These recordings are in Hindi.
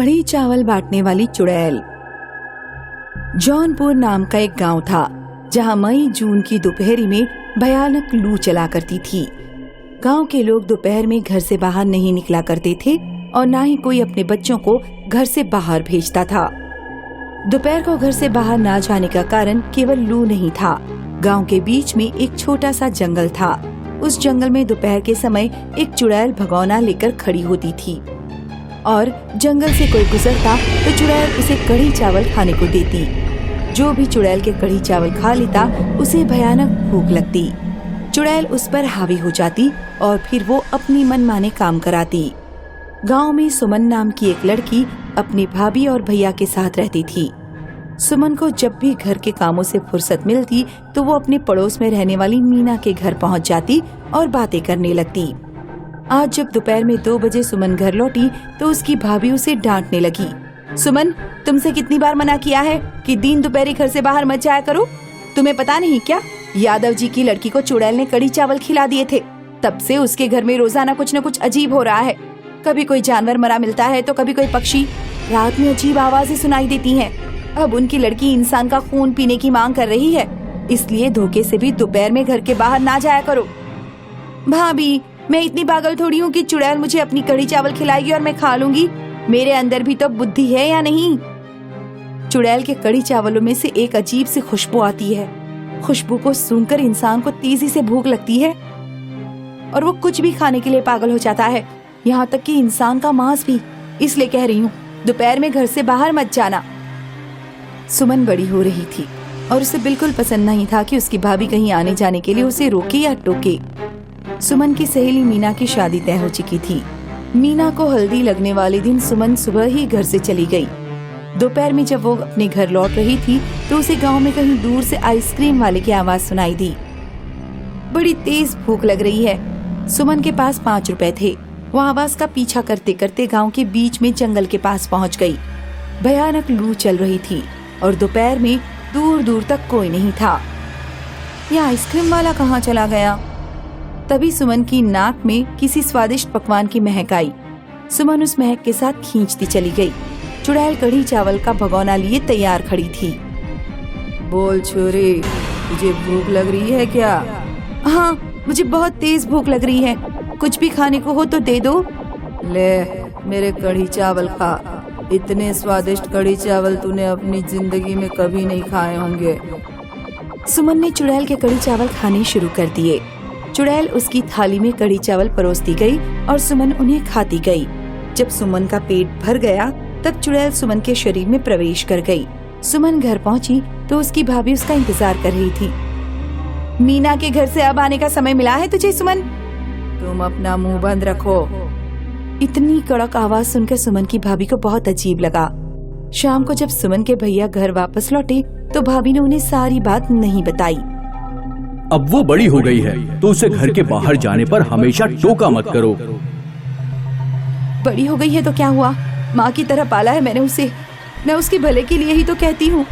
कढ़ी चावल बांटने वाली चुड़ैल। जौनपुर नाम का एक गांव था जहां मई जून की दोपहरी में भयानक लू चला करती थी। गांव के लोग दोपहर में घर से बाहर नहीं निकला करते थे और न ही कोई अपने बच्चों को घर से बाहर भेजता था। दोपहर को घर से बाहर ना जाने का कारण केवल लू नहीं था। गांव के बीच में एक छोटा सा जंगल था। उस जंगल में दोपहर के समय एक चुड़ैल भगोना लेकर खड़ी होती थी और जंगल से कोई गुजरता तो चुड़ैल उसे कढ़ी चावल खाने को देती। जो भी चुड़ैल के कढ़ी चावल खा लेता उसे भयानक भूख लगती। चुड़ैल उस पर हावी हो जाती और फिर वो अपनी मनमाने काम कराती। गांव में सुमन नाम की एक लड़की अपनी भाभी और भैया के साथ रहती थी। सुमन को जब भी घर के कामों से फुर्सत मिलती तो वो अपने पड़ोस में रहने वाली मीना के घर पहुंच जाती और बातें करने लगती। आज जब दोपहर में 2 बजे सुमन घर लौटी तो उसकी भाभी उसे डांटने लगी। सुमन, तुमसे कितनी बार मना किया है कि दिन दोपहरी घर से बाहर मत जाया करो। तुम्हें पता नहीं क्या, यादव जी की लड़की को चुड़ैल ने कढ़ी चावल खिला दिए थे। तब से उसके घर में रोजाना कुछ न कुछ अजीब हो रहा है। कभी कोई जानवर मरा मिलता है तो कभी कोई पक्षी। रात में अजीब आवाजें सुनाई देती हैं। अब उनकी लड़की इंसान का खून पीने की मांग कर रही है, इसलिए धोखे से भी दोपहर में घर के बाहर ना जाया करो। भाभी, मैं इतनी पागल थोड़ी हूँ कि चुड़ैल मुझे अपनी कढ़ी चावल खिलाएगी और मैं खा लूंगी। मेरे अंदर भी तो बुद्धि है या नहीं। चुड़ैल के कढ़ी चावलों में से एक अजीब सी खुशबू आती है। खुशबू को सूंघकर इंसान को तेजी से भूख लगती है और वो कुछ भी खाने के लिए पागल हो जाता है, यहाँ तक कि इंसान का मांस भी। इसलिए कह रही हूँ, दोपहर में घर से बाहर मत जाना। सुमन बड़ी हो रही थी और उसे बिल्कुल पसंद नहीं था कि उसकी भाभी कहीं आने जाने के लिए उसे रोके या टोके। सुमन की सहेली मीना की शादी तय हो चुकी थी। मीना को हल्दी लगने वाले दिन सुमन सुबह ही घर से चली गई। दोपहर में जब वो अपने घर लौट रही थी तो उसे गांव में कहीं दूर से आइसक्रीम वाले की आवाज सुनाई दी। बड़ी तेज भूख लग रही है। सुमन के पास 5 रुपए थे। वो आवाज का पीछा करते करते गांव के बीच में जंगल के पास पहुंच गई। भयानक लू चल रही थी और दोपहर में दूर दूर तक कोई नहीं था। यह आइसक्रीम वाला कहाँ चला गया? तभी सुमन की नाक में किसी स्वादिष्ट पकवान की महक आई। सुमन उस महक के साथ खींचती चली गई। चुड़ैल कढ़ी चावल का भगोना लिए तैयार खड़ी थी। बोल छोरी, तुझे भूख लग रही है क्या? हाँ, मुझे बहुत तेज भूख लग रही है। कुछ भी खाने को हो तो दे दो। ले, मेरे कढ़ी चावल खा। इतने स्वादिष्ट कढ़ी चावल तूने अपनी जिंदगी में कभी नहीं खाए होंगे। सुमन ने चुड़ैल के कढ़ी चावल खाने शुरू कर दिए। चुड़ैल उसकी थाली में कढ़ी चावल परोसती गई और सुमन उन्हें खाती गई। जब सुमन का पेट भर गया तब चुड़ैल सुमन के शरीर में प्रवेश कर गई। सुमन घर पहुंची तो उसकी भाभी उसका इंतजार कर रही थी। मीना के घर से अब आने का समय मिला है तुझे सुमन। तुम अपना मुंह बंद रखो। इतनी कड़क आवाज सुनकर सुमन की भाभी को बहुत अजीब लगा। शाम को जब सुमन के भैया घर वापस लौटे तो भाभी ने उन्हें सारी बात नहीं बताई। अब वो बड़ी हो गई है तो उसे घर के बाहर जाने पर हमेशा टोका मत करो। बड़ी हो गई है तो क्या हुआ? माँ की तरह पाला है मैंने उसे। मैं उसके भले के लिए ही तो कहती हूँ।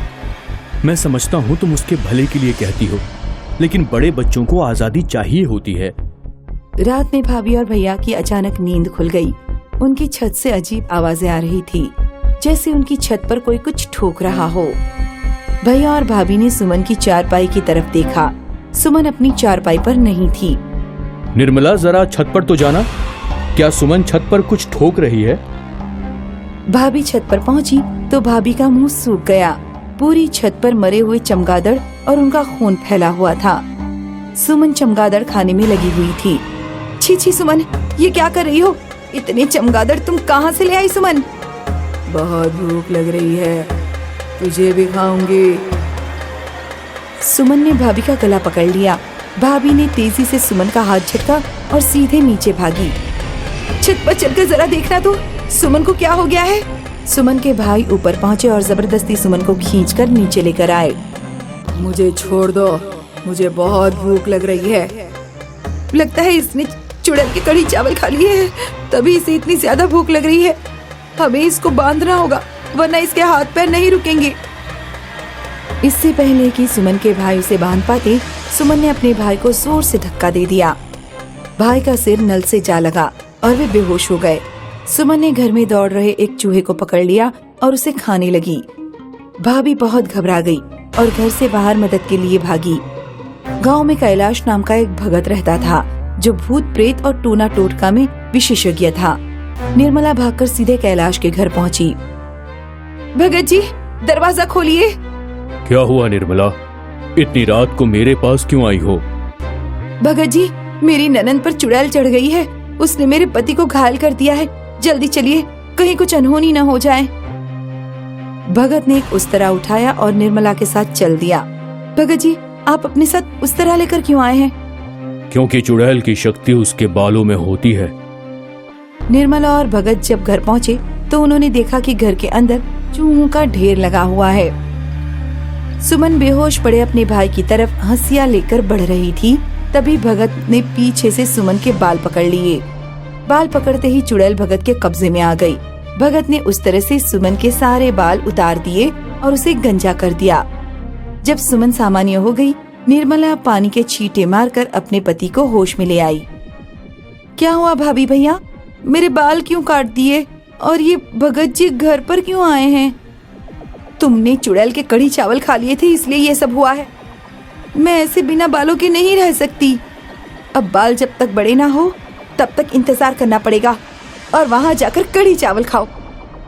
मैं समझता हूँ तुम उसके भले के लिए कहती हो, लेकिन बड़े बच्चों को आजादी चाहिए होती है। रात में भाभी और भैया की अचानक नींद खुल गई। उनकी छत से अजीब आवाजें आ रही थी, जैसे उनकी छत पर कोई कुछ ठोक रहा हो। भैया और भाभी ने सुमन की चारपाई की तरफ देखा। सुमन अपनी चारपाई पर नहीं थी। निर्मला, जरा छत पर तो जाना। क्या सुमन छत पर कुछ ठोक रही है? भाभी छत पर पहुंची तो भाभी का मुंह सूख गया। पूरी छत पर मरे हुए चमगादड़ और उनका खून फैला हुआ था। सुमन चमगादड़ खाने में लगी हुई थी। छी छी सुमन, ये क्या कर रही हो? इतने चमगादड़ तुम कहाँ से ले आई सुमन? बहुत भूख लग रही है, तुझे भी खाऊंगी। सुमन ने भाभी का गला पकड़ लिया। भाभी ने तेजी से सुमन का हाथ झटका और सीधे नीचे भागी। छत पर चलकर जरा देखना तो, सुमन को क्या हो गया है? सुमन के भाई ऊपर पहुंचे और जबरदस्ती सुमन को खींचकर नीचे लेकर आए। मुझे छोड़ दो, मुझे बहुत भूख लग रही है। लगता है इसने चुड़ैल के कढ़ी चावल खा लिए हैं, तभी इसे इतनी ज्यादा भूख लग रही है। हमें इसको बांधना होगा, वरना इसके हाथ पैर नहीं रुकेंगे। इससे पहले कि सुमन के भाई उसे बांध पाते, सुमन ने अपने भाई को जोर से धक्का दे दिया। भाई का सिर नल से जा लगा और वे बेहोश हो गए। सुमन ने घर में दौड़ रहे एक चूहे को पकड़ लिया और उसे खाने लगी। भाभी बहुत घबरा गई और घर से बाहर मदद के लिए भागी। गांव में कैलाश नाम का एक भगत रहता था जो भूत प्रेत और टोना टोटका में विशेषज्ञ था। निर्मला भागकर सीधे कैलाश के घर पहुंची। भगत जी, दरवाजा खोलिए। क्या हुआ निर्मला, इतनी रात को मेरे पास क्यों आई हो? भगत जी, मेरी ननद पर चुड़ैल चढ़ गई है। उसने मेरे पति को घायल कर दिया है। जल्दी चलिए, कहीं कुछ अनहोनी न हो जाए। भगत ने एक उस्तरा उठाया और निर्मला के साथ चल दिया। भगत जी, आप अपने साथ उस्तरा लेकर क्यों आए हैं? क्योंकि चुड़ैल की शक्ति उसके बालों में होती है। निर्मला और भगत जब घर पहुँचे तो उन्होंने देखा कि घर के अंदर चूहों का ढेर लगा हुआ है। सुमन बेहोश पड़े अपने भाई की तरफ हंसिया लेकर बढ़ रही थी। तभी भगत ने पीछे से सुमन के बाल पकड़ लिए। बाल पकड़ते ही चुड़ैल भगत के कब्जे में आ गई। भगत ने उस तरह से सुमन के सारे बाल उतार दिए और उसे गंजा कर दिया। जब सुमन सामान्य हो गई, निर्मला पानी के छींटे मारकर अपने पति को होश में ले आई। क्या हुआ भाभी भैया, मेरे बाल क्यों काट दिए और ये भगत जी घर पर क्यों आए हैं? तुमने चुड़ैल के कढ़ी चावल खा लिए थे, इसलिए ये सब हुआ है। मैं ऐसे बिना बालों के नहीं रह सकती। अब बाल जब तक बड़े ना हो तब तक इंतजार करना पड़ेगा और वहाँ जाकर कढ़ी चावल खाओ।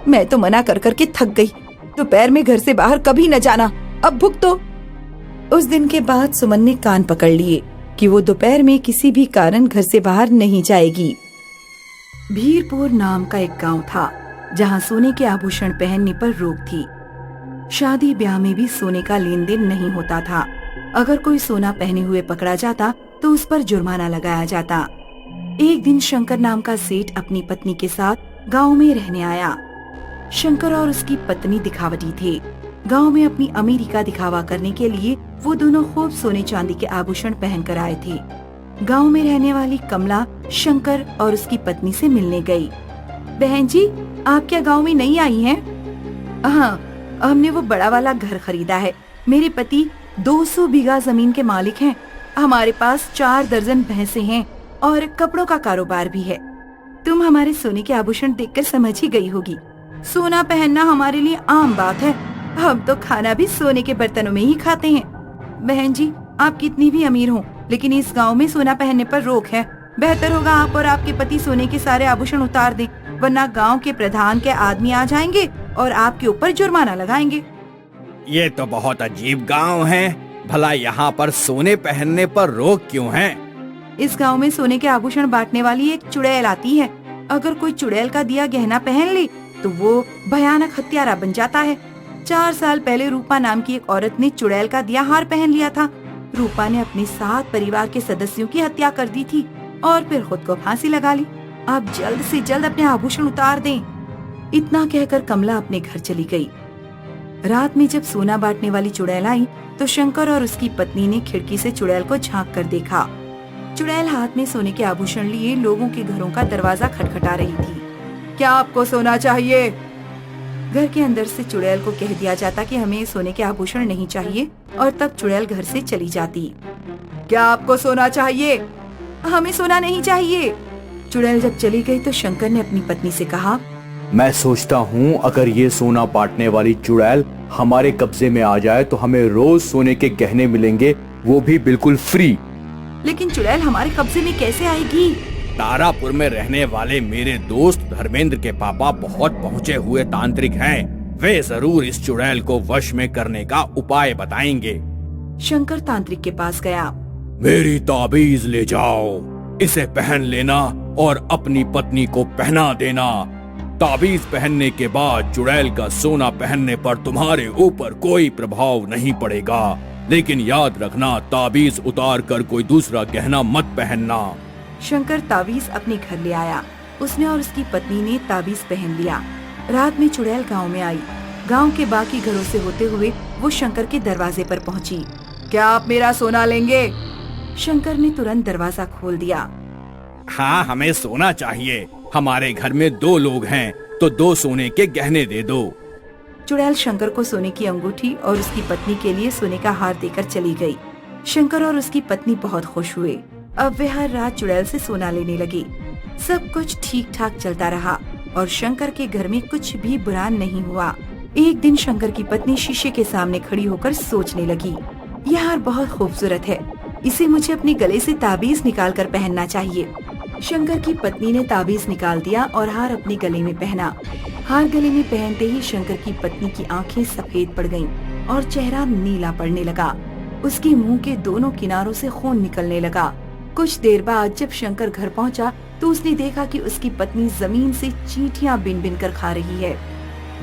मैं तो मना कर कर के थक गई। दोपहर में घर से बाहर कभी न जाना, अब भुगतो। उस दिन के बाद सुमन ने कान पकड़ लिए कि वो दोपहर में किसी भी कारण घर से बाहर नहीं जाएगी। भीरपुर नाम का एक गांव था जहां सोने के आभूषण पहनने पर रोक थी। शादी ब्याह में भी सोने का लेन देन नहीं होता था। अगर कोई सोना पहने हुए पकड़ा जाता तो उस पर जुर्माना लगाया जाता। एक दिन शंकर नाम का सेठ अपनी पत्नी के साथ गांव में रहने आया। शंकर और उसकी पत्नी दिखावटी थे। गांव में अपनी अमीरी का दिखावा करने के लिए वो दोनों खूब सोने चांदी के आभूषण पहन कर आए थे। गांव में रहने वाली कमला शंकर और उसकी पत्नी से मिलने गई। बहन जी, आप क्या गांव में नहीं आई हैं? हाँ, हमने वो बड़ा वाला घर खरीदा है। मेरे पति 200 बीघा जमीन के मालिक हैं। हमारे पास 4 दर्जन भैंसे हैं और कपड़ों का कारोबार भी है। तुम हमारे सोने के आभूषण देखकर समझ ही गई होगी। सोना पहनना हमारे लिए आम बात है। हम तो खाना भी सोने के बर्तनों में ही खाते हैं। बहन जी, आप कितनी भी अमीर हो, लेकिन इस गांव में सोना पहनने पर रोक है। बेहतर होगा आप और आपके पति सोने के सारे आभूषण उतार दें, वरना गांव के प्रधान के आदमी आ जाएंगे और आपके ऊपर जुर्माना लगाएंगे। ये तो बहुत अजीब गांव है। भला यहाँ पर सोने पहनने पर रोक क्यों है? इस गांव में सोने के आभूषण बांटने वाली एक चुड़ैल आती है। अगर कोई चुड़ैल का दिया गहना पहन ले तो वो भयानक हत्यारा बन जाता है। 4 साल पहले रूपा नाम की एक औरत ने चुड़ैल का दिया हार पहन लिया था। रूपा ने अपने 7 परिवार के सदस्यों की हत्या कर दी थी और फिर खुद को फांसी लगा ली। आप जल्द से जल्द अपने आभूषण उतार दें। इतना कहकर कमला अपने घर चली गई। रात में जब सोना बांटने वाली चुड़ैल आई तो शंकर और उसकी पत्नी ने खिड़की से चुड़ैल को झांक कर देखा। चुड़ैल हाथ में सोने के आभूषण लिए लोगों के घरों का दरवाजा खटखटा रही थी। क्या आपको सोना चाहिए? घर के अंदर से चुड़ैल को कह दिया जाता कि हमें सोने के आभूषण नहीं चाहिए और तब चुड़ैल घर से चली जाती। क्या आपको सोना चाहिए? हमें सोना नहीं चाहिए। चुड़ैल जब चली गई तो शंकर ने अपनी पत्नी से कहा, मैं सोचता हूँ अगर ये सोना बांटने वाली चुड़ैल हमारे कब्जे में आ जाए तो हमें रोज सोने के गहने मिलेंगे, वो भी बिल्कुल फ्री। लेकिन चुड़ैल हमारे कब्जे में कैसे आएगी? तारापुर में रहने वाले मेरे दोस्त धर्मेंद्र के पापा बहुत पहुँचे हुए तांत्रिक हैं। वे जरूर इस चुड़ैल को वश में करने का उपाय बताएंगे। शंकर तांत्रिक के पास गया। मेरी ताबीज ले जाओ, इसे पहन लेना और अपनी पत्नी को पहना देना। ताबीज पहनने के बाद चुड़ैल का सोना पहनने पर तुम्हारे ऊपर कोई प्रभाव नहीं पड़ेगा, लेकिन याद रखना ताबीज उतार कर कोई दूसरा गहना मत पहनना। शंकर ताबीज अपने घर ले आया। उसने और उसकी पत्नी ने ताबीज पहन लिया। रात में चुड़ैल गांव में आई। गांव के बाकी घरों से होते हुए वो शंकर के दरवाजे पर पहुंची। क्या आप मेरा सोना लेंगे? शंकर ने तुरंत दरवाजा खोल दिया। हाँ, हमें सोना चाहिए। हमारे घर में 2 लोग हैं, तो 2 सोने के गहने दे दो। चुड़ैल शंकर को सोने की अंगूठी और उसकी पत्नी के लिए सोने का हार देकर चली गई। शंकर और उसकी पत्नी बहुत खुश हुए। अब वे हर रात चुड़ैल से सोना लेने लगे। सब कुछ ठीक ठाक चलता रहा। और शंकर के घर में कुछ भी बुरा नहीं हुआ। एक दिन शंकर की पत्नी शीशे के सामने खड़ी होकर सोचने लगी, यह हार बहुत खूबसूरत है, इसे मुझे अपने गले से ताबीज निकाल कर पहनना चाहिए। शंकर की पत्नी ने ताबीज निकाल दिया और हार अपने गले में पहना। हार गले में पहनते ही शंकर की पत्नी की आंखें सफेद पड़ गईं और चेहरा नीला पड़ने लगा। उसके मुंह के दोनों किनारों से खून निकलने लगा। कुछ देर बाद जब शंकर घर पहुंचा तो उसने देखा कि उसकी पत्नी जमीन से चींटियां बिन बिन कर खा रही है।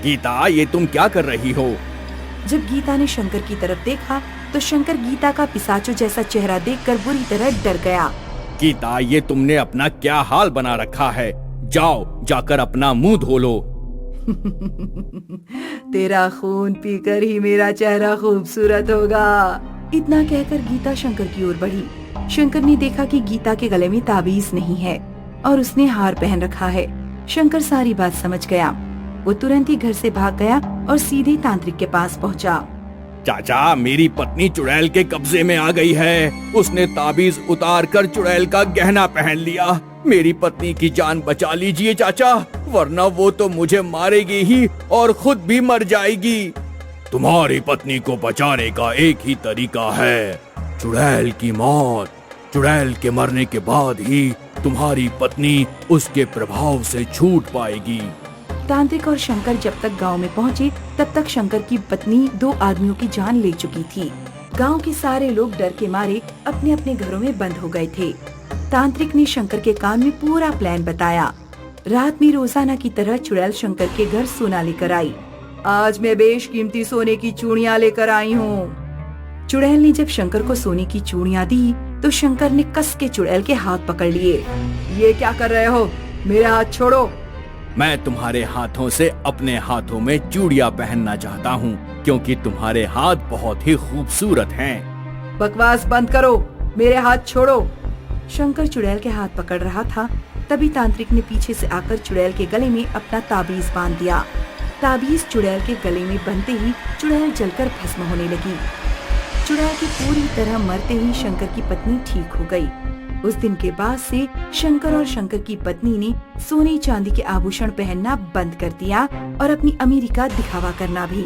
गीता, ये तुम क्या कर रही हो? जब गीता ने शंकर की तरफ देखा तो शंकर गीता का पिशाचों जैसा चेहरा देखकर बुरी तरह डर गया। गीता, ये तुमने अपना क्या हाल बना रखा है? जाओ, जाकर अपना मुंह धो लो। तेरा खून पीकर ही मेरा चेहरा खूबसूरत होगा। इतना कहकर गीता शंकर की ओर बढ़ी। शंकर ने देखा कि गीता के गले में ताबीज नहीं है और उसने हार पहन रखा है। शंकर सारी बात समझ गया। वो तुरंत ही घर से भाग गया और सीधे तांत्रिक के पास पहुंचा। चाचा, मेरी पत्नी चुड़ैल के कब्जे में आ गई है। उसने ताबीज उतार कर चुड़ैल का गहना पहन लिया। मेरी पत्नी की जान बचा लीजिए चाचा, वरना वो तो मुझे मारेगी ही और खुद भी मर जाएगी। तुम्हारी पत्नी को बचाने का एक ही तरीका है, चुड़ैल की मौत। चुड़ैल के मरने के बाद ही तुम्हारी पत्नी उसके प्रभाव से छूट पाएगी। तांत्रिक और शंकर जब तक गांव में पहुंचे तब तक शंकर की पत्नी 2 आदमियों की जान ले चुकी थी। गांव के सारे लोग डर के मारे अपने अपने घरों में बंद हो गए थे। तांत्रिक ने शंकर के कान में पूरा प्लान बताया। रात में रोजाना की तरह चुड़ैल शंकर के घर सोना लेकर आई। आज मैं बेशकीमती सोने की चूड़ियाँ लेकर आई हूँ। चुड़ैल ने जब शंकर को सोने की चूड़ियाँ दी तो शंकर ने कस के चुड़ैल के हाथ पकड़ लिए। ये क्या कर रहे हो? मेरे हाथ छोड़ो। मैं तुम्हारे हाथों से अपने हाथों में चूड़ियाँ पहनना चाहता हूँ, क्योंकि तुम्हारे हाथ बहुत ही खूबसूरत हैं। बकवास बंद करो, मेरे हाथ छोड़ो। शंकर चुड़ैल के हाथ पकड़ रहा था, तभी तांत्रिक ने पीछे से आकर चुड़ैल के गले में अपना ताबीज बांध दिया। ताबीज चुड़ैल के गले में बंधते ही चुड़ैल जलकर भस्म होने लगी। चुड़ैल के पूरी तरह मरते ही शंकर की पत्नी ठीक हो गई। उस दिन के बाद से शंकर और शंकर की पत्नी ने सोने चांदी के आभूषण पहनना बंद कर दिया और अपनी अमीरी का दिखावा करना भी।